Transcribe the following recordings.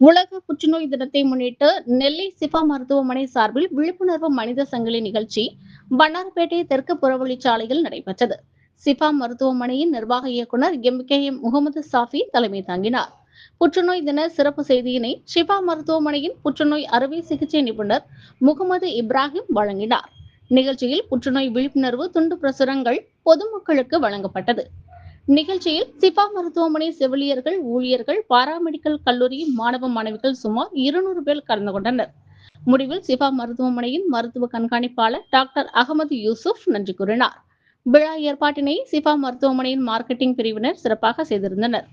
உலக புற்றுநோய் தினத்தை முன்னிட்டு நெல்லை சிபா மருத்துவமனை சார்பில் விழிப்புணர்வு மனித சங்கிலி நிகழ்ச்சி பன்னார்பேட்டை தெற்கு புறவழிச்சாலையில் நடைபெற்றது. சிபா மருத்துவமனையின் நிர்வாக இயக்குநர் எம் முகமது சாஃபி தலைமை தாங்கினார். புற்றுநோய் தின சிறப்பு செய்தியினை சிபா மருத்துவமனையின் புற்றுநோய் அறுவை சிகிச்சை நிபுணர் முகமது இப்ராஹிம் வழங்கினார். நிகழ்ச்சியில் புற்றுநோய் விழிப்புணர்வு துண்டு பிரசுரங்கள் பொதுமக்களுக்கு வழங்கப்பட்டது. நிகழ்ச்சியில் சிபா மருத்துவமனை செவிலியர்கள், ஊழியர்கள், பாராமெடிக்கல் கல்லூரி மாணவ மாணவிகள் சுமார் 200 பேர் கலந்து கொண்டனர். முடிவில் சிபா மருத்துவமனையின் மருத்துவ கண்காணிப்பாளர் டாக்டர் அகமது யூசுப் நன்றி கூறினார். விழா ஏற்பாட்டினை சிபா மருத்துவமனையின் மார்க்கெட்டிங் பிரிவினர் சிறப்பாக செய்திருந்தனர்.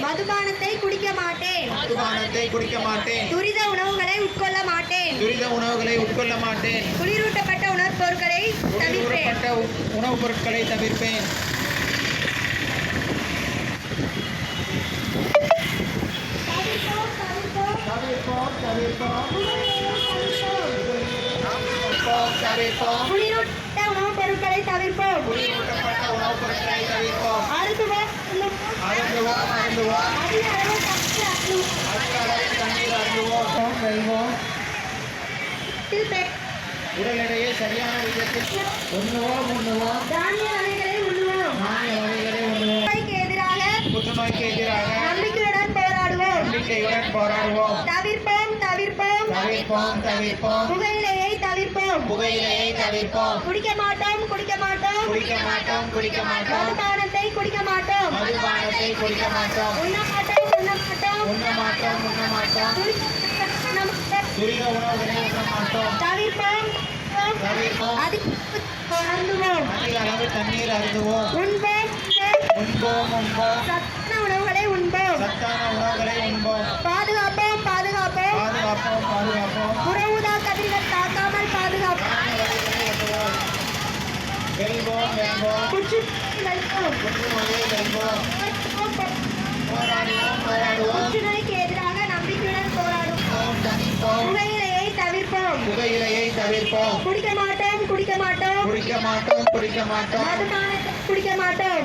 மதுபானத்தை குடிக்க மாட்டேன். துரித உணவுகளை உட்கொள்ள மாட்டேன். குளிரூட்டப்பட்ட உணவுப் பொருட்களை தவிர்ப்பேன். உடல் எடையை சரியான விதத்தில் உண்ணுவோம். தானிய வகைகளை உண்ணுவோம். புற்றுநோய்க்கு எதிராக நம்பிக்கையுடன் போராடுவோம். தவிர்ப்போம். புகையிலையை தவிர்ப்போம். குடிக்க மாட்டோம். மதுபானத்தை குடிக்க மாட்டோம். உண்ண மாட்டோம். துரித உணவுகளை உண்ண மாட்டோம். தவிர்ப்போம். அதிக அளவு தண்ணீர் அருந்துவோம். உண்போம். சத்தான உணவுகளை உண்போம். பாதுகாப்போம். புற ஊதா கதிர்கள் தாக்காமல் பாதுகாப்போம். புற்றுநோய்க்கு எதிராக நம்பிக்கையுடன் போராடுவோம். புகையிலையை தவிர்ப்போம். குடிக்க மாட்டோம்.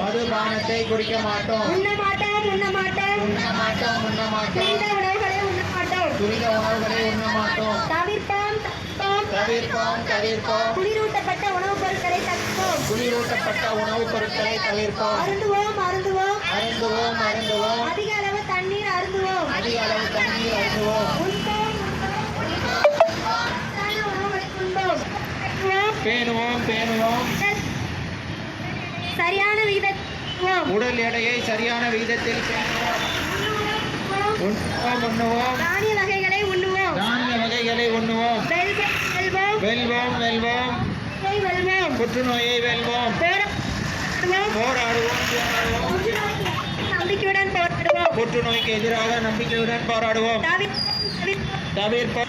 மதுபானத்தை குடிக்க மாட்டோம். உண்ண மாட்டோம். துரித உணவுகளை உண்ண மாட்டோம். தவிர்ப்போம். குளிரூட்டப்பட்ட உணவுப் பொருட்களை தவிர்ப்போம். அருந்துவோம். அதிக அளவு தண்ணீர் அருந்துவோம். பேணுவோம். சரியான விகிதத்தில் உடல் எடையை சரியான விகிதத்தில் உண்ணுவோம். தானிய வகைகளை உண்ணுவோம். வெல்வோம். புற்றுநோயை வெல்வோம். போராடுவோம். புற்றுநோய்க்கு எதிராக நம்பிக்கையுடன் போராடுவோம். தவிர்ப்போம்.